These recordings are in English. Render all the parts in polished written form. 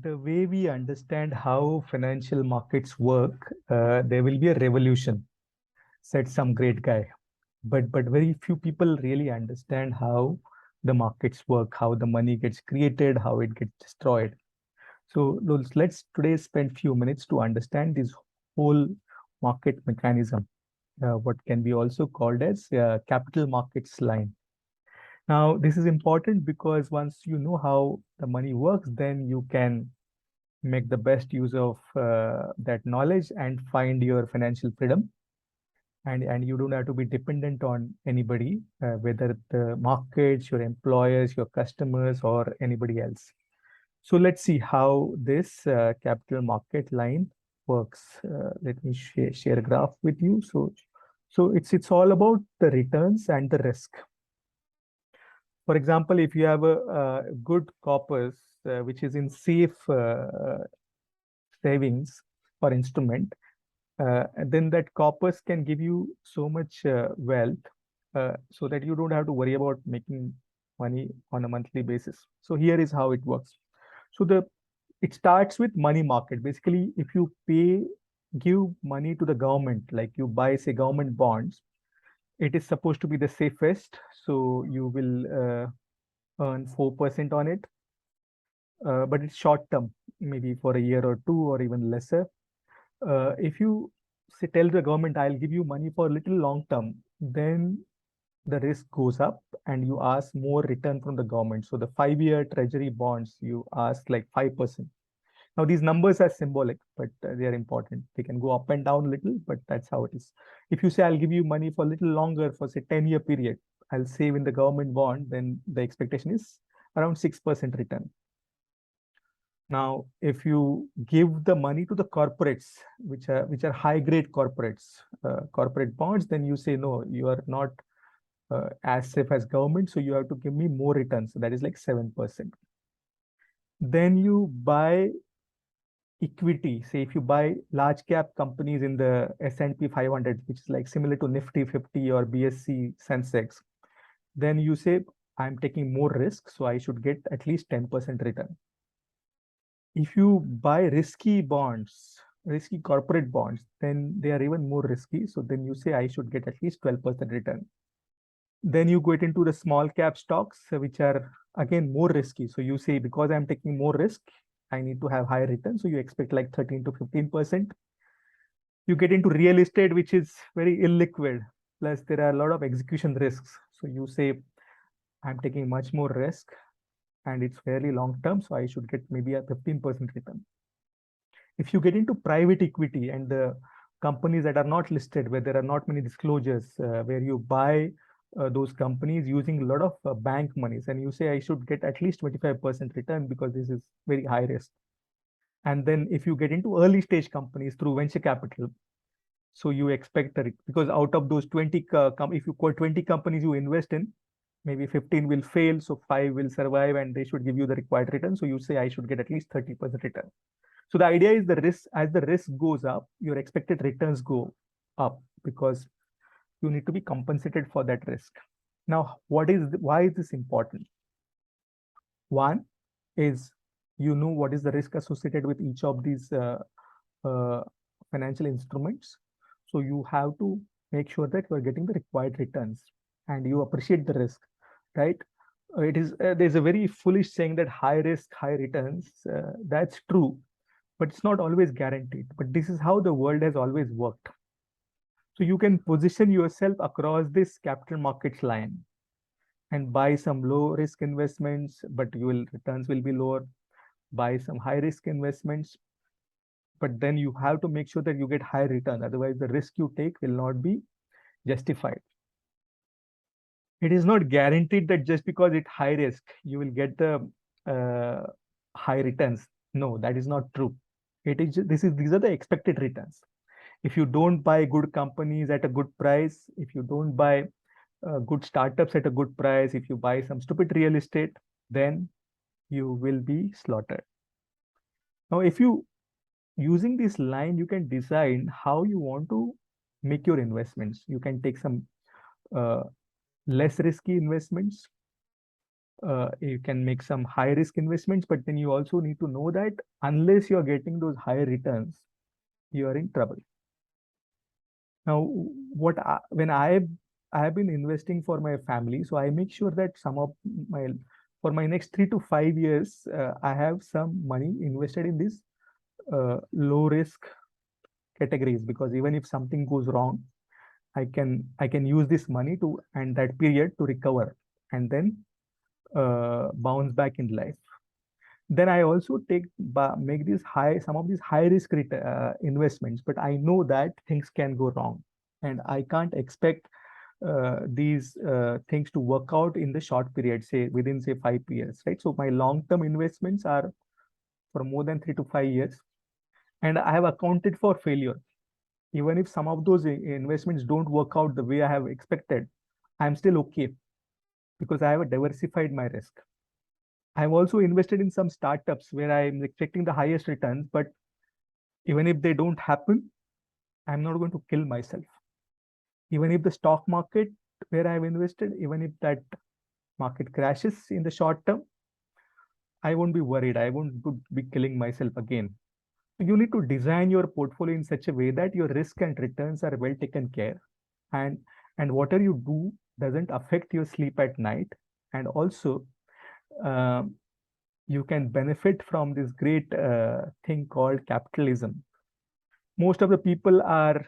The way we understand how financial markets work, there will be a revolution, said some great guy. But very few people really understand how the markets work, how the money gets created, how it gets destroyed. So let's today spend few minutes to understand this whole market mechanism, what can be also called as capital markets line. Now, this is important because once you know how the money works, then you can make the best use of that knowledge and find your financial freedom. And you don't have to be dependent on anybody, whether the markets, your employers, your customers, or anybody else. So let's see how this capital market line works. Let me share a graph with you. So it's all about the returns and the risk. For example, if you have a good corpus which is in safe savings or instrument, and then that corpus can give you so much wealth so that you don't have to worry about making money on a monthly basis. So here is how it works. So it starts with money market. Basically, if you give money to the government, like you buy, say, government bonds, it is supposed to be the safest. So you will earn 4% on it, but it's short term, maybe for a year or two or even lesser. If you say, tell the government, I'll give you money for a little long term, then the risk goes up and you ask more return from the government. So the 5-year treasury bonds, you ask like 5%. Now, these numbers are symbolic, but they are important. They can go up and down a little, but that's how it is. If you say, I'll give you money for a little longer, for say 10-year period, I'll save in the government bond, then the expectation is around 6% return. Now, if you give the money to the corporates, which are high grade corporates, corporate bonds, then you say, no, you are not as safe as government, so you have to give me more returns. So that is like 7%. Then you buy equity. Say if you buy large cap companies in the S&P 500, which is like similar to Nifty 50 or BSC Sensex, then you say, I'm taking more risk, so I should get at least 10% return. If you buy risky bonds, risky corporate bonds, then they are even more risky. So then you say, I should get at least 12% return. Then you get into the small cap stocks, which are again more risky. So you say, because I'm taking more risk, I need to have higher return. So you expect like 13 to 15%. You get into real estate, which is very illiquid. Plus, there are a lot of execution risks. So you say, I'm taking much more risk and it's fairly long term. So I should get maybe a 15% return. If you get into private equity and the companies that are not listed, where there are not many disclosures, where you buy those companies using a lot of bank monies, and you say, I should get at least 25% return because this is very high risk. And then if you get into early stage companies through venture capital, so you expect that because out of those 20, if you call 20 companies you invest in, maybe 15 will fail, so 5 will survive and they should give you the required return. So you say, I should get at least 30% return. So the idea is the risk, as the risk goes up, your expected returns go up because you need to be compensated for that risk. Now, why is this important? One is you know what is the risk associated with each of these uh, financial instruments. So you have to make sure that you are getting the required returns and you appreciate the risk, right? It is there's a very foolish saying that high risk, high returns. That's true, but it's not always guaranteed. But this is how the world has always worked. So you can position yourself across this capital markets line and buy some low risk investments, but returns will be lower. Buy some high risk investments, but then you have to make sure that you get high return. Otherwise, the risk you take will not be justified. It is not guaranteed that just because it's high risk, you will get the uh, high returns. No, that is not true. These are the expected returns. If you don't buy good companies at a good price, if you don't buy good startups at a good price, if you buy some stupid real estate, then you will be slaughtered. Now, if you using this line, you can decide how you want to make your investments. You can take some uh, less risky investments, You can make some high risk investments, but then you also need to know that unless you're getting those higher returns, you are in trouble. Now, when I have been investing for my family, so I make sure that some of my for my next 3 to 5 years, I have some money invested in this low risk categories, because even if something goes wrong, I can use this money to and that period to recover and then bounce back in life. Then I also make these high some of these high risk investments, but I know that things can go wrong, and I can't expect these things to work out in the short period, say within say 5 years, right? So my long term investments are for more than 3 to 5 years, and I have accounted for failure. Even if some of those investments don't work out the way I have expected, I'm still okay because I have diversified my risk. I've also invested in some startups where I'm expecting the highest returns, but even if they don't happen, I'm not going to kill myself. Even if the stock market where I've invested, even if that market crashes in the short term, I won't be worried. I won't be killing myself again. You need to design your portfolio in such a way that your risk and returns are well taken care, and whatever you do doesn't affect your sleep at night. And also, um, you can benefit from this great thing called capitalism. Most of the people are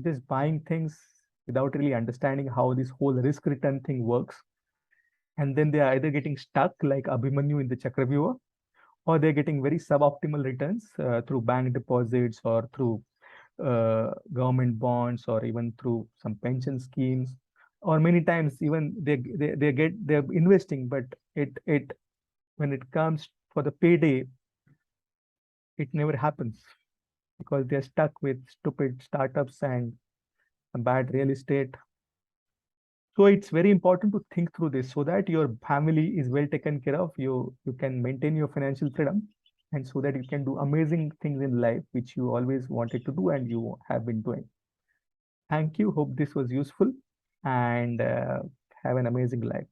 just buying things without really understanding how this whole risk return thing works. And then they are either getting stuck like Abhimanyu in the Chakravyuha, or they're getting very suboptimal returns through bank deposits or through government bonds or even through some pension schemes. Or many times even they're investing, but it when it comes for the payday, it never happens because they're stuck with stupid startups and bad real estate. So it's very important to think through this so that your family is well taken care of. You can maintain your financial freedom, and so that you can do amazing things in life which you always wanted to do and you have been doing. Thank you. Hope this was useful, and have an amazing life.